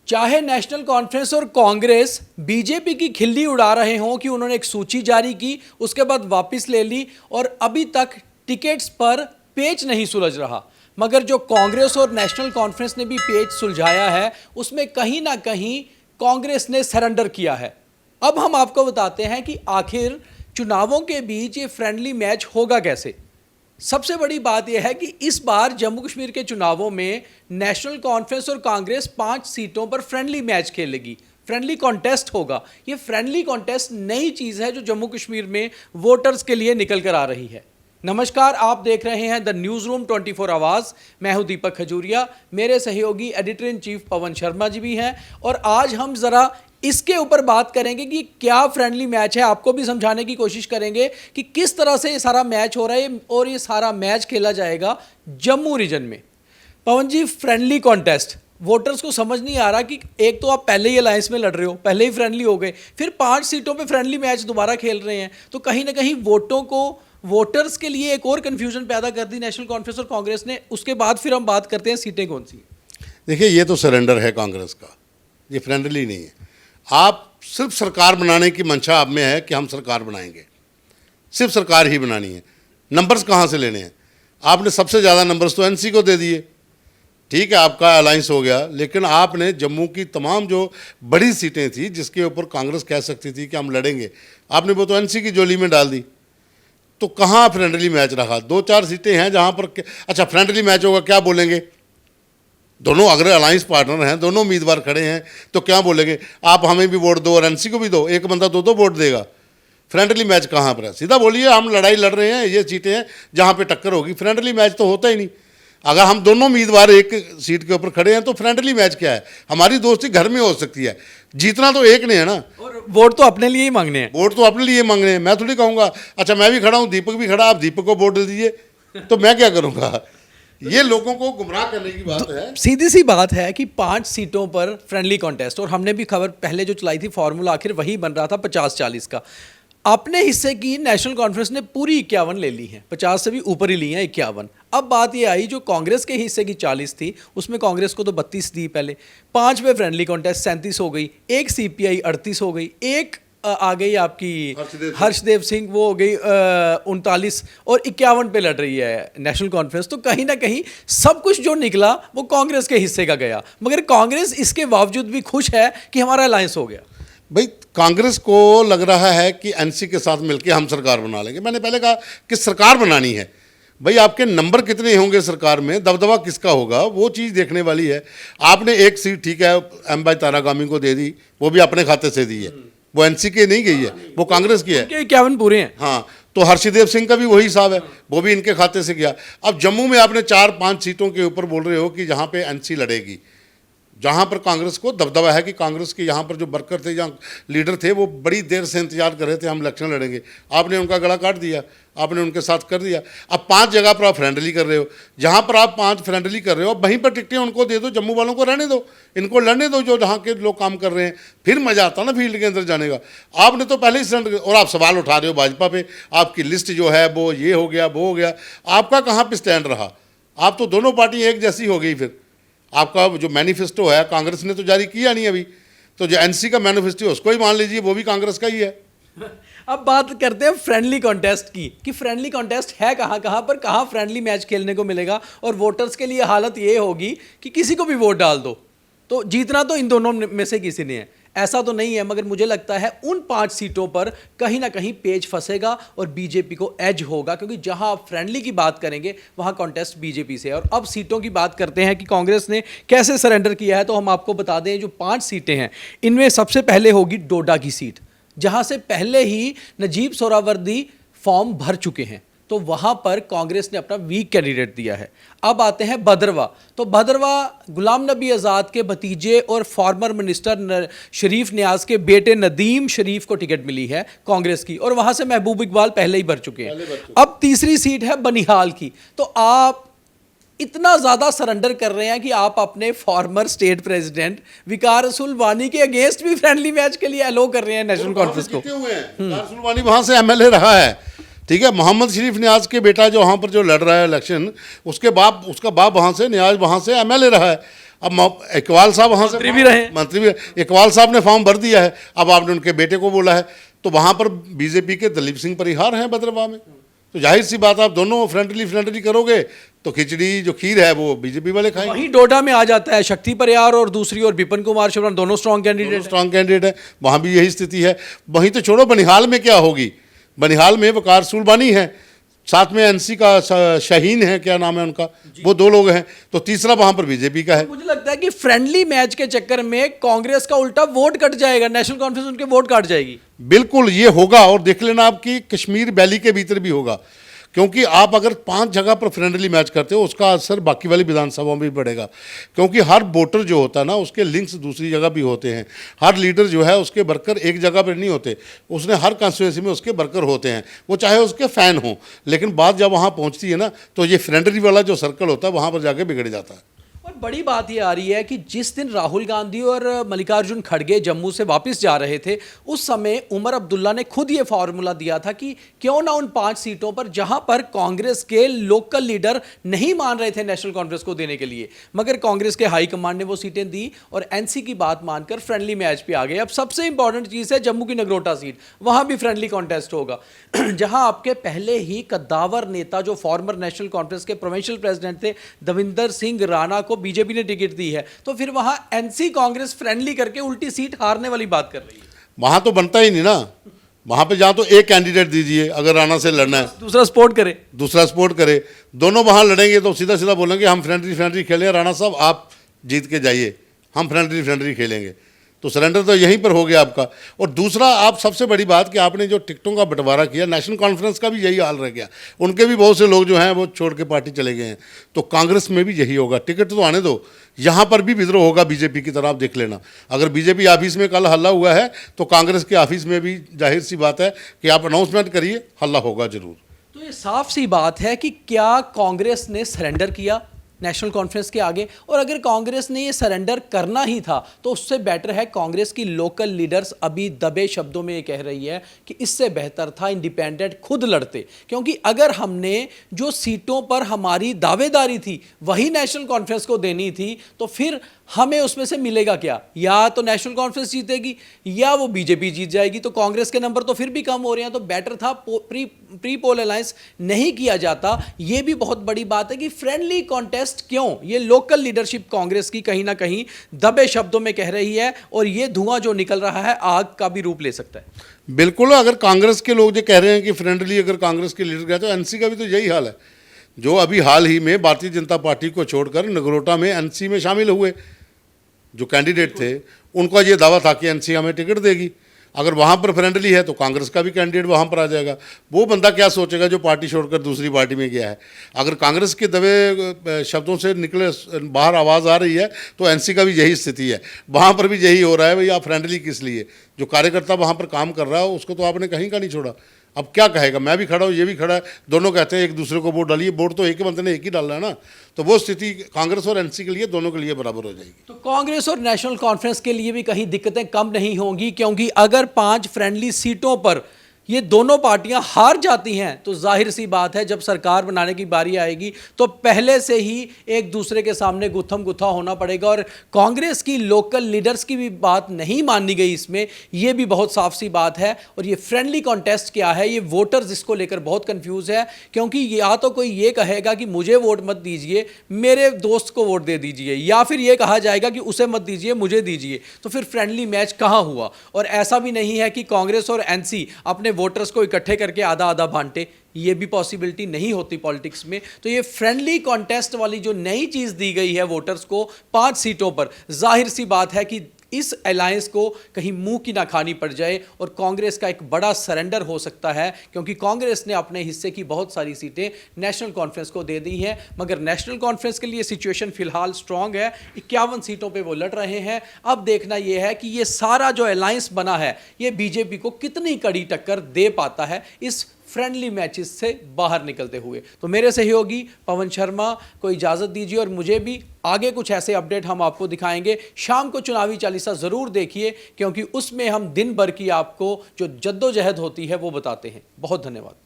चाहे national conference और Congress BJP की खिल्ली उड़ा रहे हों कि उन्होंने एक सूची जारी की, उसके बाद वापस ले ली और अभी तक टिकट्स पर पेच नहीं सुलझ रहा, मगर जो कांग्रेस और नेशनल कॉन्फ्रेंस ने भी पेच सुलझाया है उसमें कहीं ना कहीं कांग्रेस ने सरेंडर किया है। अब हम आपको बताते हैं कि आखिर चुनावों के बीच ये फ्रेंडली मैच होगा कैसे। सबसे बड़ी बात यह है कि इस बार जम्मू कश्मीर के चुनावों में नेशनल कॉन्फ्रेंस और कांग्रेस 5 सीटों पर फ्रेंडली मैच खेलेगी, फ्रेंडली कॉन्टेस्ट होगा। ये फ्रेंडली कॉन्टेस्ट नई चीज़ है जो जम्मू कश्मीर में वोटर्स के लिए निकल कर आ रही है। नमस्कार, आप देख रहे हैं द न्यूज़ रूम 24 आवाज़। मैं हूं दीपक खजूरिया, मेरे सहयोगी editor in chief Pawan Sharma ji भी हैं और आज हम ज़रा इसके ऊपर बात करेंगे कि क्या फ्रेंडली मैच है। आपको भी समझाने की कोशिश करेंगे कि किस तरह से ये सारा मैच हो रहा है और ये सारा मैच खेला जाएगा जम्मू रीजन में। पवन जी, फ्रेंडली कॉन्टेस्ट, वोटर्स को समझ नहीं आ रहा कि एक तो आप पहले ही अलायंस में लड़ रहे हो, पहले ही फ्रेंडली हो गए, फिर 5 सीटों पे फ्रेंडली मैच दोबारा खेल रहे हैं, तो कहीं ना कहीं वोटर्स के लिए एक और कन्फ्यूजन पैदा कर दी नेशनल कॉन्फ्रेंस और कांग्रेस ने। उसके बाद फिर हम बात करते हैं सीटें कौन सी। देखिए, ये तो सरेंडर है कांग्रेस का, ये फ्रेंडली नहीं है। आप सिर्फ सरकार बनाने की मंशा आप में है कि हम सरकार बनाएंगे, सिर्फ सरकार ही बनानी है। नंबर्स कहाँ से लेने हैं? आपने सबसे ज़्यादा नंबर्स तो एनसी को दे दिए, ठीक है, आपका अलायंस हो गया, लेकिन आपने जम्मू की तमाम जो बड़ी सीटें थी जिसके ऊपर कांग्रेस कह सकती थी कि हम लड़ेंगे, आपने वो तो एनसी की झोली में डाल दी। तो कहाँ फ्रेंडली मैच रहा? 2-4 सीटें हैं जहाँ पर अच्छा फ्रेंडली मैच होगा, क्या बोलेंगे? दोनों अगर अलायंस पार्टनर हैं, दोनों उम्मीदवार खड़े हैं, तो क्या बोलेंगे? आप हमें भी वोट दो और एनसी को भी दो, एक बंदा 2-2 वोट देगा। फ्रेंडली मैच कहाँ पर है? सीधा बोलिए हम लड़ाई लड़ रहे हैं, ये सीटें हैं जहाँ पे टक्कर होगी। फ्रेंडली मैच तो होता ही नहीं। अगर हम दोनों उम्मीदवार एक सीट के ऊपर खड़े हैं तो फ्रेंडली मैच क्या है? हमारी दोस्ती घर में हो सकती है, जीतना तो एक ने है ना। और वोट तो अपने लिए ही मांगने हैं, वोट तो अपने लिए मांगने हैं। मैं थोड़ी कहूँगा अच्छा मैं भी खड़ा हूँ, दीपक भी खड़ा, आप दीपक को वोट दे दीजिए, तो मैं क्या करूँगा? ये लोगों को गुमराह करने की बात है। सीधी सी बात है कि 5 सीटों पर फ्रेंडली कॉन्टेस्ट, और हमने भी खबर पहले जो चलाई थी, फॉर्मूला आखिर वही बन रहा था 50-40 का। अपने हिस्से की नेशनल कॉन्फ्रेंस ने पूरी 51 ले ली हैं, 50 से भी ऊपर ही ली हैं 51। अब बात ये आई जो कांग्रेस के हिस्से की 40 थी, उसमें कांग्रेस को तो 32 दी पहले, 5 पे फ्रेंडली कॉन्टेस्ट 37 हो गई, एक सीपीआई 38 हो गई, एक आ गई आपकी हर्षदेव सिंह, वो हो गई 39, और 51 पे लड़ रही है नेशनल कॉन्फ्रेंस। तो कहीं ना कहीं सब कुछ जो निकला वो कांग्रेस के हिस्से का गया, मगर कांग्रेस इसके बावजूद भी खुश है कि हमारा अलायंस हो गया। भाई, कांग्रेस को लग रहा है कि एनसी के साथ मिलकर हम सरकार बना लेंगे। मैंने पहले कहा कि सरकार बनानी है, भाई आपके नंबर कितने होंगे सरकार में, दबदबा किसका होगा, वो चीज़ देखने वाली है। आपने एक सीट ठीक है एम भाई तारागामी को दे दी, वो भी अपने खाते से दी है, वो एनसी की नहीं गई है, वो कांग्रेस की है। 51 पूरे हैं। हाँ, तो हर्षदेव सिंह का भी वही हिसाब है, वो भी इनके खाते से गया। अब जम्मू में आपने 4-5 सीटों के ऊपर बोल रहे हो कि जहाँ पे एनसी लड़ेगी, जहाँ पर कांग्रेस को दबदबा है कि कांग्रेस के यहाँ पर जो वर्कर थे, जहाँ लीडर थे, वो बड़ी देर से इंतजार कर रहे थे हम इलेक्शन लड़ेंगे। आपने उनका गला काट दिया, आपने उनके साथ कर दिया। अब 5 जगह पर आप फ्रेंडली कर रहे हो, जहाँ पर आप 5 फ्रेंडली कर रहे हो, अब वहीं पर टिकटें उनको दे दो, जम्मू वालों को रहने दो, इनको लड़ने दो जो जहाँ के लोग काम कर रहे हैं, फिर मजा आता ना फील्ड के अंदर जाने का। आपने तो पहले ही सरेंडर, और आप सवाल उठा रहे हो भाजपा पे, आपकी लिस्ट जो है वो ये हो गया वो हो गया, आपका कहाँ पर स्टैंड रहा? आप तो दोनों पार्टी एक जैसी हो गई। फिर आपका जो मैनिफेस्टो है कांग्रेस ने तो जारी किया नहीं अभी, तो जो एनसी का मैनिफेस्टो उसको ही मान लीजिए, वो भी कांग्रेस का ही है। अब बात करते हैं फ्रेंडली कॉन्टेस्ट की कि फ्रेंडली कॉन्टेस्ट है कहाँ कहाँ पर, कहाँ फ्रेंडली मैच खेलने को मिलेगा। और वोटर्स के लिए हालत ये होगी कि किसी को भी वोट डाल दो तो जीतना तो इन दोनों में से किसी ने है, ऐसा तो नहीं है। मगर मुझे लगता है उन 5 सीटों पर कहीं ना कहीं पेच फंसेगा और बीजेपी को एज होगा, क्योंकि जहां आप फ्रेंडली की बात करेंगे वहां कॉन्टेस्ट बीजेपी से है। और अब सीटों की बात करते हैं कि कांग्रेस ने कैसे सरेंडर किया है, तो हम आपको बता दें जो 5 सीटें हैं इनमें सबसे पहले होगी डोडा की सीट, जहां से पहले ही नजीब सोहरावर्दी फॉर्म भर चुके हैं, तो वहां पर कांग्रेस ने अपना वीक कैंडिडेट दिया है। अब आते हैं भद्रवा, तो भद्रवा गुलाम नबी आज़ाद के भतीजे और फॉर्मर मिनिस्टर शरीफ नियाज के बेटे नदीम शरीफ को टिकट मिली है कांग्रेस की, और वहां से महबूब इकबाल पहले ही भर चुके हैं। अब तीसरी सीट है बनिहाल की। तो आप इतना ज्यादा सरेंडर कर रहे हैं कि आप अपने फॉर्मर स्टेट प्रेसिडेंट विकार रसूल वानी के अगेंस्ट भी फ्रेंडली मैच के लिए अलो कर रहे हैं नेशनल कॉन्फ्रेंस को। विकार रसूल वानी वहां से एमएलए रहा है, ठीक है। मोहम्मद शरीफ नियाज के बेटा जो वहाँ पर जो लड़ रहा है इलेक्शन, उसका बाप वहाँ से नियाज वहाँ से एमएलए रहा है। अब इकबाल साहब वहाँ से मंत्री भी रहे। मंत्री भी, इकबाल साहब ने फॉर्म भर दिया है, अब आपने उनके बेटे को बोला है, तो वहाँ पर बीजेपी के दलीप सिंह परिहार हैं भद्रवाह में, तो जाहिर सी बात आप दोनों फ्रेंडली करोगे तो खिचड़ी जो खीर है वो बीजेपी वाले खाएंगे। वहीं डोडा में आ जाता है शक्ति परिहार और दूसरी ओर विपिन कुमार शिवराम, दोनों स्ट्रॉन्ग कैंडिडेट। स्ट्रांग कैंडिडेट है, वहाँ भी यही स्थिति है। वहीं तो छोड़ो, बनिहाल में क्या होगी, बनिहाल में वकार सुलबानी है, साथ में एनसी का शाहीन है, क्या नाम है उनका, वो 2 लोग हैं, तो तीसरा वहाँ पर बीजेपी का है। मुझे लगता है कि फ्रेंडली मैच के चक्कर में कांग्रेस का उल्टा वोट कट जाएगा, नेशनल कॉन्फ्रेंस उनके वोट काट जाएगी। बिल्कुल ये होगा, और देख लेना आपकी कश्मीर वैली के भीतर भी होगा, क्योंकि आप अगर 5 जगह पर फ्रेंडली मैच करते हो उसका असर बाकी वाली विधानसभाओं में भी पड़ेगा, क्योंकि हर वोटर जो होता है ना उसके लिंक्स दूसरी जगह भी होते हैं, हर लीडर जो है उसके वर्कर एक जगह पर नहीं होते, उसने हर कॉन्स्टिट्यूंसी में उसके वर्कर होते हैं, वो चाहे उसके फ़ैन हों, लेकिन बात जब वहाँ पहुँचती है ना तो ये फ्रेंडली वाला जो सर्कल होता है वहाँ पर जाके बिगड़ जाता है। और बड़ी बात ये आ रही है कि जिस दिन राहुल गांधी और मल्लिकार्जुन खड़गे जम्मू से वापस जा रहे थे, उस समय उमर अब्दुल्ला ने खुद ये फार्मूला दिया था कि क्यों ना उन 5 सीटों पर जहां पर कांग्रेस के लोकल लीडर नहीं मान रहे थे नेशनल कॉन्फ्रेंस को देने के लिए, मगर कांग्रेस के हाईकमांड ने वो सीटें दी और एनसी की बात मानकर फ्रेंडली मैच पे आ गए। अब सबसे इंपॉर्टेंट चीज़ है जम्मू की नगरोटा सीट, वहां भी फ्रेंडली कॉन्टेस्ट होगा जहां आपके पहले ही कद्दावर नेता जो फॉर्मर नेशनल कॉन्फ्रेंस के प्रोविंशियल प्रेसिडेंट थे दविंदर सिंह राणा को बीजेपी ने टिकट दी है, तो फिर वहां एनसी कांग्रेस फ्रेंडली करके उल्टी सीट हारने वाली बात कर रही है। वहाँ तो बनता ही नहीं ना, वहाँ पे जहाँ तो एक कैंडिडेट दीजिए अगर राणा से लड़ना है, दूसरा सपोर्ट करे, दूसरा सपोर्ट करे, दोनों वहाँ लड़ेंगे तो सीधा सीधा बोलेंगे हम फ्रेंडली खेलें, राणा साहब आप जीत के जाइए, हम फ्रेंडली खेलेंगे, तो सरेंडर तो यहीं पर हो गया आपका। और दूसरा, आप सबसे बड़ी बात कि आपने जो टिकटों का बंटवारा किया, नेशनल कॉन्फ्रेंस का भी यही हाल रह गया, उनके भी बहुत से लोग जो हैं वो छोड़ के पार्टी चले गए हैं, तो कांग्रेस में भी यही होगा, टिकट तो आने दो, यहाँ पर भी विद्रोह होगा बीजेपी की तरफ, आप देख लेना। अगर बीजेपी ऑफिस में कल हल्ला हुआ है तो कांग्रेस के ऑफिस में भी जाहिर सी बात है कि आप अनाउंसमेंट करिए, हल्ला होगा जरूर। तो ये साफ सी बात है कि क्या कांग्रेस ने सरेंडर किया नेशनल कॉन्फ्रेंस के आगे, और अगर कांग्रेस ने ये सरेंडर करना ही था तो उससे बेटर है कांग्रेस की लोकल लीडर्स अभी दबे शब्दों में ये कह रही है कि इससे बेहतर था इंडिपेंडेंट खुद लड़ते, क्योंकि अगर हमने जो सीटों पर हमारी दावेदारी थी वही नेशनल कॉन्फ्रेंस को देनी थी तो फिर हमें उसमें से मिलेगा क्या, या तो नेशनल कॉन्फ्रेंस जीतेगी या वो बीजेपी जीत जाएगी, तो कांग्रेस के नंबर तो फिर भी कम हो रहे हैं, तो बेटर था प्री पोल अलायंस नहीं किया जाता। ये भी बहुत बड़ी बात है कि फ्रेंडली कॉन्टेस्ट क्यों, ये लोकल लीडरशिप कांग्रेस की कहीं ना कहीं दबे शब्दों में कह रही है, और ये धुआं जो निकल रहा है आग का भी रूप ले सकता है। बिल्कुल, अगर कांग्रेस के लोग जो कह रहे हैं कि फ्रेंडली अगर कांग्रेस के लीडर गए तो एनसी का भी तो यही हाल है, जो अभी हाल ही में भारतीय जनता पार्टी को छोड़कर नगरोटा में एनसी में शामिल हुए जो कैंडिडेट थे, उनका ये दावा था कि एनसी हमें टिकट देगी, अगर वहाँ पर फ्रेंडली है तो कांग्रेस का भी कैंडिडेट वहाँ पर आ जाएगा। वो बंदा क्या सोचेगा जो पार्टी छोड़कर दूसरी पार्टी में गया है। अगर कांग्रेस के दबे शब्दों से निकले बाहर आवाज़ आ रही है तो एनसी का भी यही स्थिति है, वहाँ पर भी यही हो रहा है, भाई आप फ्रेंडली किस लिए, जो कार्यकर्ता वहाँ पर काम कर रहा है उसको तो आपने कहीं का नहीं छोड़ा। अब क्या कहेगा, मैं भी खड़ा हूँ, ये भी खड़ा है, दोनों कहते हैं एक दूसरे को वोट डालिए, वोट तो एक ही बंदे ने एक ही डालना है ना, तो वो स्थिति कांग्रेस और एनसी के लिए दोनों के लिए बराबर हो जाएगी। तो कांग्रेस और नेशनल कॉन्फ्रेंस के लिए भी कहीं दिक्कतें कम नहीं होंगी, क्योंकि अगर 5 फ्रेंडली सीटों पर ये दोनों पार्टियां हार जाती हैं तो जाहिर सी बात है जब सरकार बनाने की बारी आएगी तो पहले से ही एक दूसरे के सामने गुत्थम गुत्था होना पड़ेगा, और कांग्रेस की लोकल लीडर्स की भी बात नहीं मानी गई इसमें, ये भी बहुत साफ सी बात है। और ये फ्रेंडली कॉन्टेस्ट क्या है, ये वोटर्स इसको लेकर बहुत कंफ्यूज है, क्योंकि या तो कोई ये कहेगा कि मुझे वोट मत दीजिए, मेरे दोस्त को वोट दे दीजिए, या फिर ये कहा जाएगा कि उसे मत दीजिए, मुझे दीजिए, तो फिर फ्रेंडली मैच कहाँ हुआ। और ऐसा भी नहीं है कि कांग्रेस और एनसी अपने वोटर्स को इकट्ठे करके आधा आधा बांटे, ये भी पॉसिबिलिटी नहीं होती पॉलिटिक्स में। तो ये फ्रेंडली कॉन्टेस्ट वाली जो नई चीज दी गई है वोटर्स को 5 सीटों पर, जाहिर सी बात है कि इस अलायंस को कहीं मुंह की ना खानी पड़ जाए और कांग्रेस का एक बड़ा सरेंडर हो सकता है, क्योंकि कांग्रेस ने अपने हिस्से की बहुत सारी सीटें नेशनल कॉन्फ्रेंस को दे दी हैं, मगर नेशनल कॉन्फ्रेंस के लिए सिचुएशन फिलहाल स्ट्रांग है, 51 सीटों पे वो लड़ रहे हैं। अब देखना यह है कि ये सारा जो अलायंस बना है ये बीजेपी को कितनी कड़ी टक्कर दे पाता है इस फ्रेंडली मैचेस से बाहर निकलते हुए। तो मेरे सहयोगी पवन शर्मा को इजाज़त दीजिए, और मुझे भी आगे कुछ ऐसे अपडेट हम आपको दिखाएंगे। शाम को चुनावी चालीसा ज़रूर देखिए, क्योंकि उसमें हम दिन भर की आपको जो जद्दोजहद होती है वो बताते हैं। बहुत धन्यवाद।